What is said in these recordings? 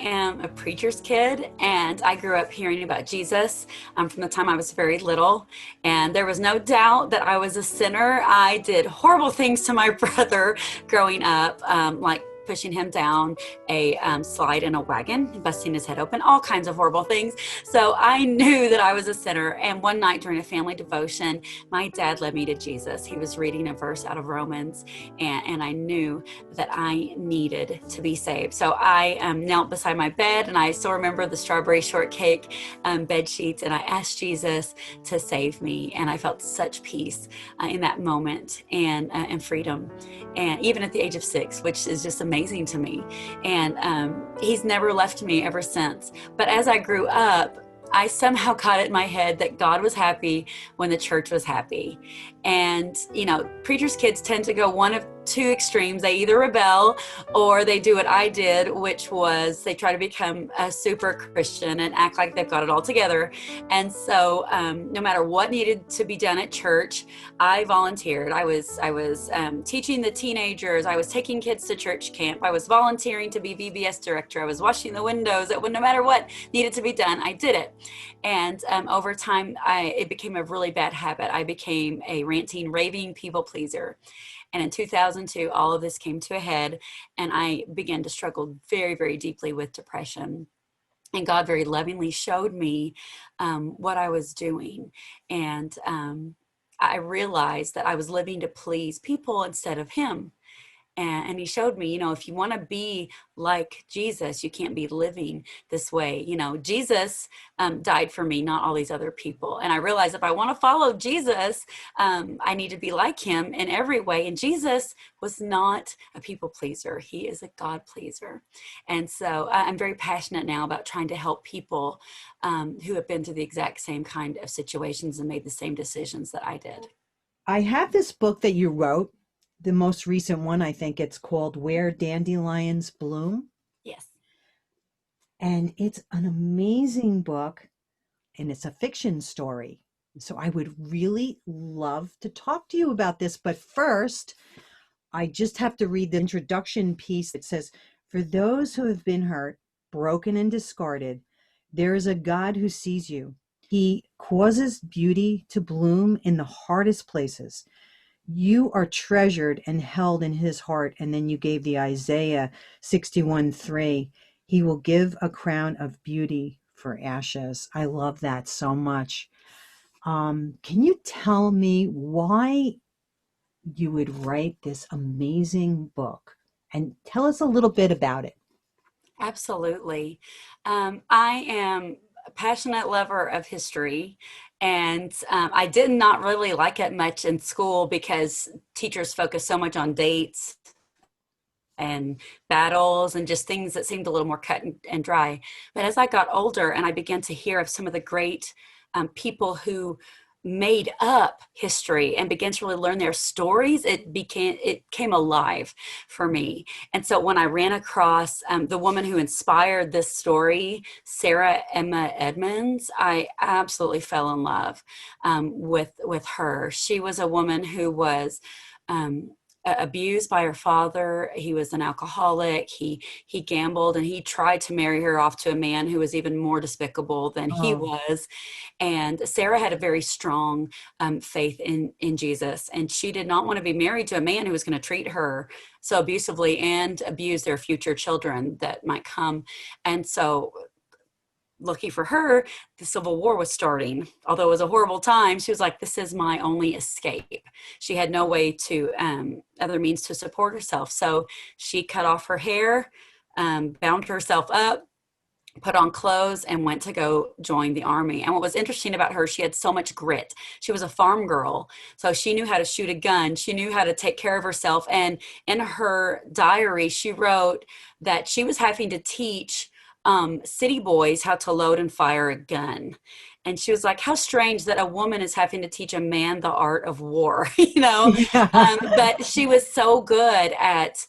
am a preacher's kid, and I grew up hearing about Jesus from the time I was very little. And there was no doubt that I was a sinner. I did horrible things to my brother growing up, like pushing him down a slide in a wagon, busting his head open, all kinds of horrible things. So I knew that I was a sinner. And one night during a family devotion, my dad led me to Jesus. He was reading a verse out of Romans, and I knew that I needed to be saved. So I knelt beside my bed, and I still remember the strawberry shortcake bed sheets, and I asked Jesus to save me. And I felt such peace in that moment, and freedom. And even at the age of 6, which is just amazing to me. And he's never left me ever since. But as I grew up, I somehow got it in my head that God was happy when the church was happy. And, you know, preachers' kids tend to go one of two extremes. They either rebel or they do what I did, which was they try to become a super Christian and act like they've got it all together. And so no matter what needed to be done at church, I volunteered. I was teaching the teenagers. I was taking kids to church camp. I was volunteering to be VBS director. I was washing the windows. No matter what needed to be done, I did it. And over time, it became a really bad habit. I became a ranting, raving people pleaser. And in 2002, all of this came to a head, and I began to struggle very, very deeply with depression. And God very lovingly showed me what I was doing. And I realized that I was living to please people instead of Him. And he showed me, you know, if you want to be like Jesus, you can't be living this way. You know, Jesus died for me, not all these other people. And I realized if I want to follow Jesus, I need to be like him in every way. And Jesus was not a people pleaser. He is a God pleaser. And so I'm very passionate now about trying to help people who have been through the exact same kind of situations and made the same decisions that I did. I have this book that you wrote, the most recent one. I think it's called Where Dandelions Bloom. Yes. And it's an amazing book, and it's a fiction story. So I would really love to talk to you about this. But first, I just have to read the introduction piece. It says, "For those who have been hurt, broken, and discarded, there is a God who sees you. He causes beauty to bloom in the hardest places. You are treasured and held in his heart." And then you gave the Isaiah 61:3. He will give a crown of beauty for ashes. I love that so much. Can you tell me why you would write this amazing book, and tell us a little bit about it? Absolutely. I am a passionate lover of history, and I did not really like it much in school because teachers focus so much on dates and battles and just things that seemed a little more cut and dry. But as I got older and I began to hear of some of the great people who made up history and began to really learn their stories, it came alive for me. And so when I ran across the woman who inspired this story, Sarah Emma Edmonds, I absolutely fell in love with her. She was a woman who was abused by her father. He was an alcoholic. He gambled, and he tried to marry her off to a man who was even more despicable than he Oh, was. And Sarah had a very strong faith in Jesus, and she did not want to be married to a man who was going to treat her so abusively and abuse their future children that might come. And so, lucky for her, the Civil War was starting. Although it was a horrible time, she was like, this is my only escape. She had no way to, other means to support herself. So she cut off her hair, bound herself up, put on clothes, and went to go join the army. And what was interesting about her, she had so much grit. She was a farm girl, so she knew how to shoot a gun. She knew how to take care of herself. And in her diary, she wrote that she was having to teach city boys how to load and fire a gun. And she was like, how strange that a woman is having to teach a man the art of war, you know? yeah. But she was so good at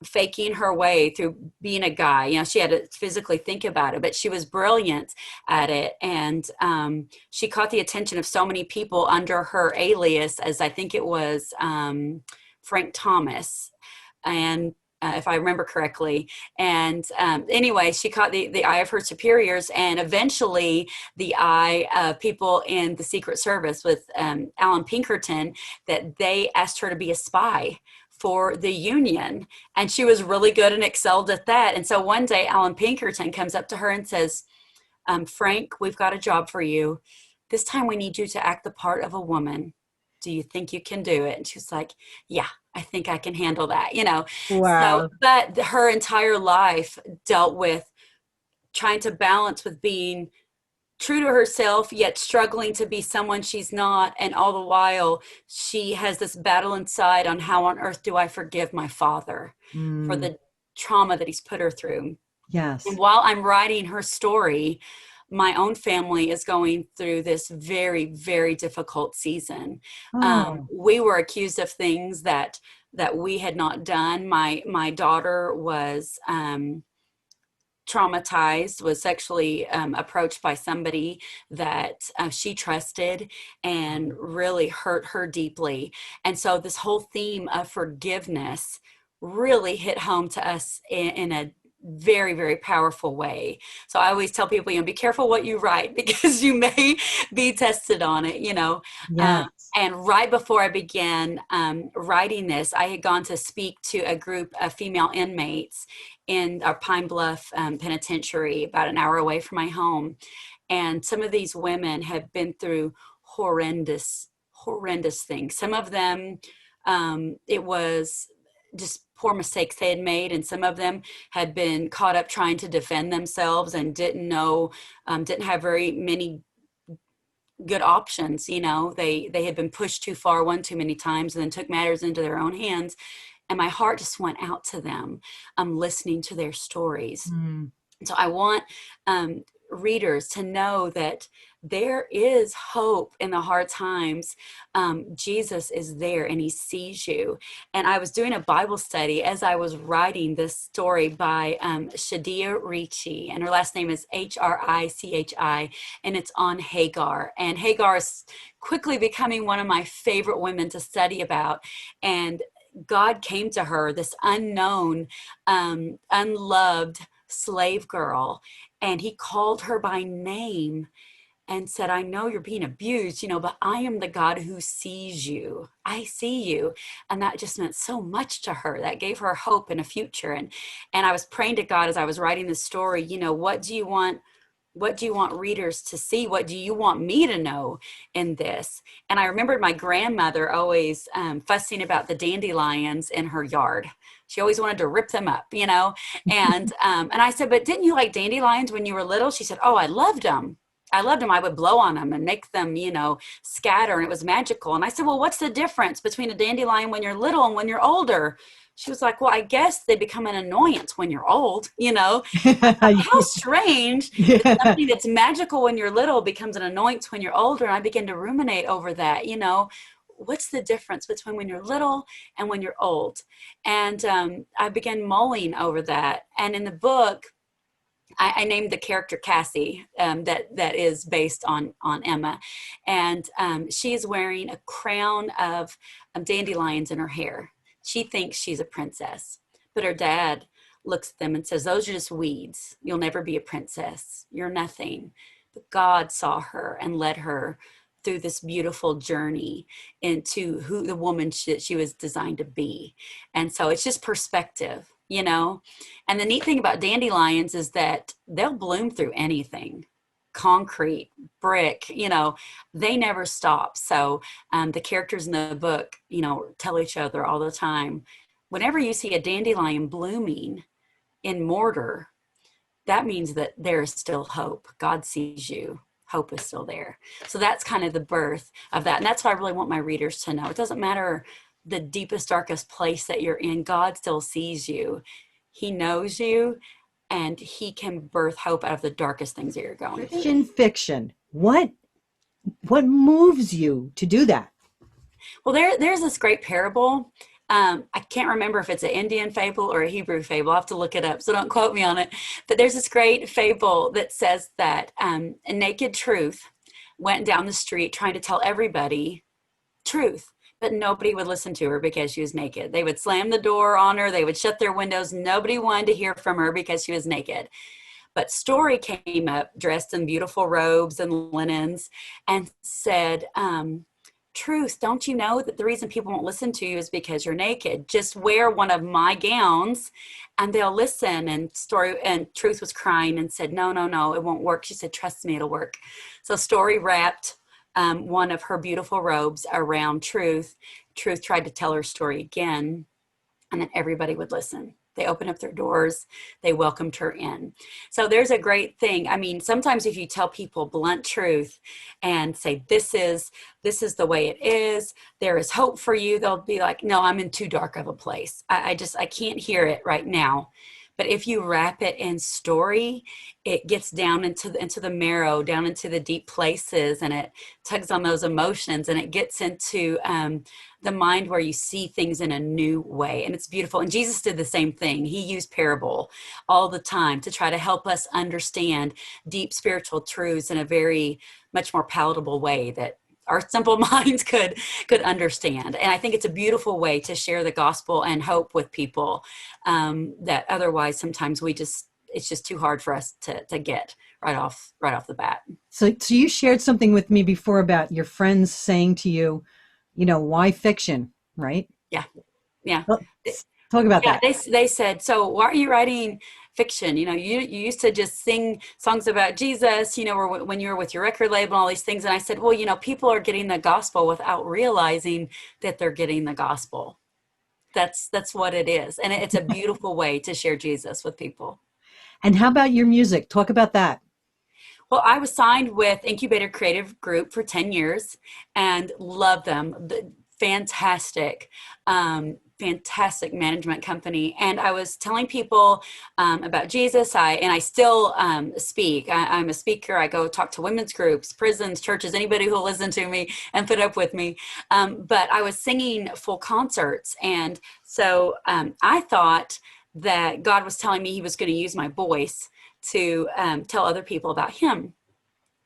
faking her way through being a guy. You know, she had to physically think about it, but she was brilliant at it. And she caught the attention of so many people under her alias, as I think it was Frank Thomas. And if I remember correctly. And anyway, she caught the eye of her superiors, and eventually the eye of people in the Secret Service with Alan Pinkerton, that they asked her to be a spy for the Union. And she was really good and excelled at that. And so one day, Alan Pinkerton comes up to her and says, Frank, we've got a job for you. This time we need you to act the part of a woman. Do you think you can do it? And she was like, yeah, I think I can handle that, you know. So, Wow. but her entire life dealt with trying to balance with being true to herself, yet struggling to be someone she's not. And all the while, she has this battle inside on how on earth do I forgive my father for Mm, the trauma that he's put her through. And yes. while I'm writing her story, my own family is going through this very, very difficult season. Oh. We were accused of things that we had not done. My daughter was traumatized, was sexually approached by somebody that she trusted, and really hurt her deeply. And so this whole theme of forgiveness really hit home to us in a very, very powerful way. So I always tell people, be careful what you write because you may be tested on it, Uh, Yes. and right before I began writing this, I had gone to speak to a group of female inmates in our Pine Bluff penitentiary, about an hour away from my home. And some of these women have been through horrendous, horrendous things. Some of them, it was just poor mistakes they had made, and some of them had been caught up trying to defend themselves and didn't know, didn't have very many good options. They had been pushed too far one too many times and then took matters into their own hands. And my heart just went out to them. I'm listening to their stories. Mm. So I want readers to know that there is hope in the hard times. Jesus is there and he sees you. And I was doing a Bible study as I was writing this story by Shadia Ricci, and her last name is Hrichi, and it's on Hagar. And Hagar is quickly becoming one of my favorite women to study about. And God came to her, this unknown, unloved slave girl, and he called her by name and said, I know you're being abused, but I am the God who sees you. I see you. And that just meant so much to her. That gave her hope and a future. And I was praying to God as I was writing this story, what do you want? What do you want readers to see? What do you want me to know in this? And I remembered my grandmother always fussing about the dandelions in her yard. She always wanted to rip them up. And I said, but didn't you like dandelions when you were little? She said, oh, I loved them. I loved them. I would blow on them and make them, scatter, and it was magical. And I said, well, what's the difference between a dandelion when you're little and when you're older? She was like, well, I guess they become an annoyance when you're old. How strange that Yeah. something that's magical when you're little becomes an annoyance when you're older. And I began to ruminate over that. What's the difference between when you're little and when you're old? And I began mulling over that. And in the book, I named the character Cassie, that is based on Emma, and she is wearing a crown of dandelions in her hair. She thinks she's a princess, but her dad looks at them and says, "Those are just weeds. You'll never be a princess. You're nothing." But God saw her and led her through this beautiful journey into who the woman she was designed to be. And so it's just perspective. And the neat thing about dandelions is that they'll bloom through anything, concrete, brick, they never stop. So the characters in the book, tell each other all the time, whenever you see a dandelion blooming in mortar, that means that there is still hope. God sees you. Hope is still there. So that's kind of the birth of that. And that's what I really want my readers to know. It doesn't matter the deepest, darkest place that you're in, God still sees you. He knows you, and he can birth hope out of the darkest things that you're going through. Christian fiction. What moves you to do that? Well, there's this great parable. I can't remember if it's an Indian fable or a Hebrew fable. I'll have to look it up, so don't quote me on it. But there's this great fable that says that a naked truth went down the street trying to tell everybody truth, but nobody would listen to her because she was naked. They would slam the door on her. They would shut their windows. Nobody wanted to hear from her because she was naked. But Story came up dressed in beautiful robes and linens and said, Truth, don't you know that the reason people won't listen to you is because you're naked? Just wear one of my gowns and they'll listen. And Truth was crying and said, no, no, no, it won't work. She said, trust me, it'll work. So Story wrapped one of her beautiful robes around Truth. Truth tried to tell her story again, and then everybody would listen. They opened up their doors. They welcomed her in. So there's a great thing. I mean, sometimes if you tell people blunt truth and say, this is the way it is, there is hope for you, they'll be like, no, I'm in too dark of a place. I can't hear it right now. But if you wrap it in story, it gets down into the marrow, down into the deep places, and it tugs on those emotions, and it gets into the mind where you see things in a new way. And it's beautiful. And Jesus did the same thing. He used parable all the time to try to help us understand deep spiritual truths in a very much more palatable way that our simple minds could understand. And I think it's a beautiful way to share the gospel and hope with people that otherwise sometimes it's just too hard for us to get right off the bat. So you shared something with me before about your friends saying to you, why fiction, right? Yeah. Yeah. Well, talk about Yeah, that. they said, so why are you writing fiction? You used to just sing songs about Jesus, or when you were with your record label and all these things. And I said, well, people are getting the gospel without realizing that they're getting the gospel. That's what it is. And it's a beautiful way to share Jesus with people. And how about your music? Talk about that. Well, I was signed with Incubator Creative Group for 10 years and love them. Fantastic, fantastic management company. And I was telling people about Jesus. I still speak. I'm a speaker. I go talk to women's groups, prisons, churches, anybody who will listen to me and put up with me. But I was singing full concerts. And so I thought that God was telling me he was going to use my voice to tell other people about him.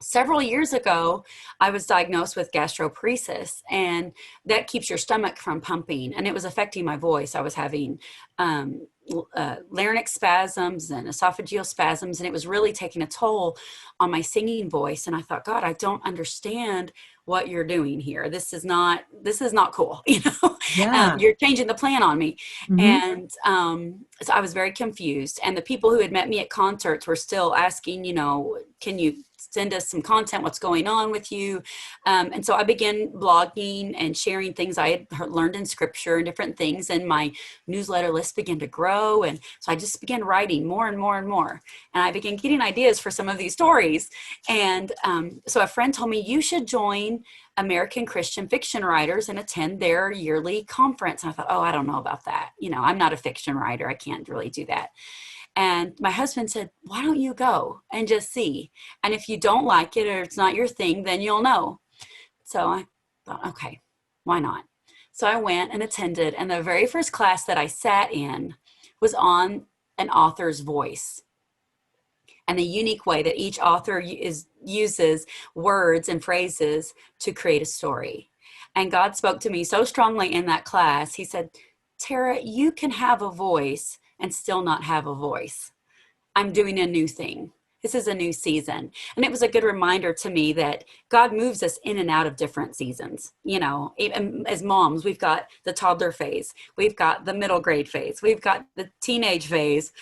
Several years ago, I was diagnosed with gastroparesis, and that keeps your stomach from pumping, and it was affecting my voice. I was having larynx spasms and esophageal spasms, and it was really taking a toll on my singing voice. And I thought, God, I don't understand what you're doing here. This is not cool. Yeah. You're changing the plan on me. Mm-hmm. And so I was very confused. And the people who had met me at concerts were still asking, can you send us some content? What's going on with you? And so I began blogging and sharing things I had learned in scripture and different things. And my newsletter list began to grow. And so I just began writing more and more and more. And I began getting ideas for some of these stories. And so a friend told me, you should join American Christian fiction writers and attend their yearly conference. And I thought, oh, I don't know about that. I'm not a fiction writer. I can't really do that. And my husband said, why don't you go and just see? And if you don't like it or it's not your thing, then you'll know. So I thought, okay, why not? So I went and attended. And the very first class that I sat in was on an author's voice and the unique way that each author uses words and phrases to create a story. And God spoke to me so strongly in that class. He said, Tara, you can have a voice and still not have a voice. I'm doing a new thing. This is a new season. And it was a good reminder to me that God moves us in and out of different seasons. Even as moms, we've got the toddler phase. We've got the middle grade phase. We've got the teenage phase.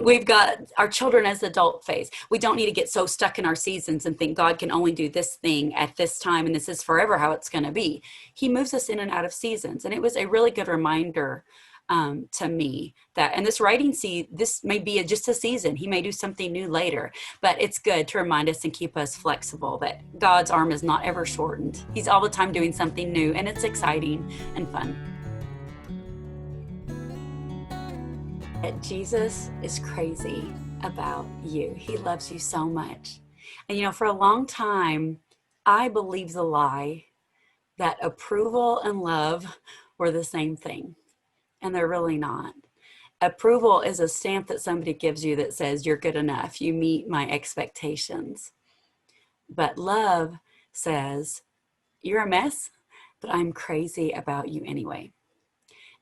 We've got our children as adult phase. We don't need to get so stuck in our seasons and think God can only do this thing at this time and this is forever how it's going to be. He moves us in and out of seasons. And it was a really good reminder to me that, and this this may be just a season. He may do something new later, but it's good to remind us and keep us flexible that God's arm is not ever shortened. He's all the time doing something new, and it's exciting and fun. That Jesus is crazy about you. He loves you so much. And for a long time, I believed the lie that approval and love were the same thing. And they're really not. Approval is a stamp that somebody gives you that says you're good enough. You meet my expectations. But love says you're a mess but I'm crazy about you anyway.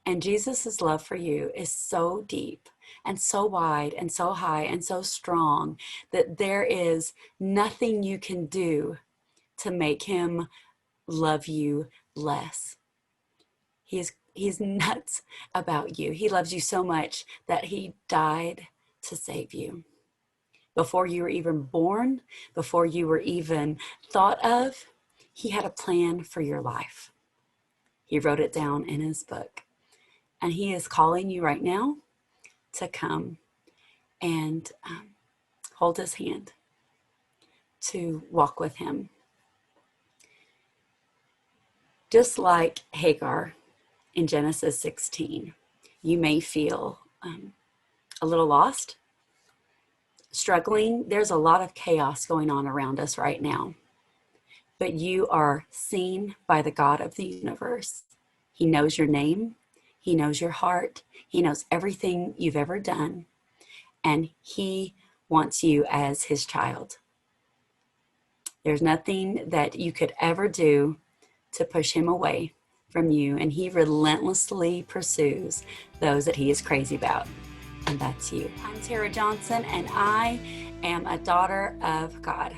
And Jesus' love for you is so deep and so wide and so high and so strong that there is nothing you can do to make him love you less. He's nuts about you. He loves you so much that he died to save you. Before you were even born, before you were even thought of, he had a plan for your life. He wrote it down in his book. And he is calling you right now to come and hold his hand, to walk with him. Just like Hagar in Genesis 16, you may feel a little lost, struggling. There's a lot of chaos going on around us right now. But you are seen by the God of the universe. He knows your name. He knows your heart. He knows everything you've ever done. And he wants you as his child. There's nothing that you could ever do to push him away from you. And he relentlessly pursues those that he is crazy about. And that's you. I'm Tara Johnson, and I am a daughter of God.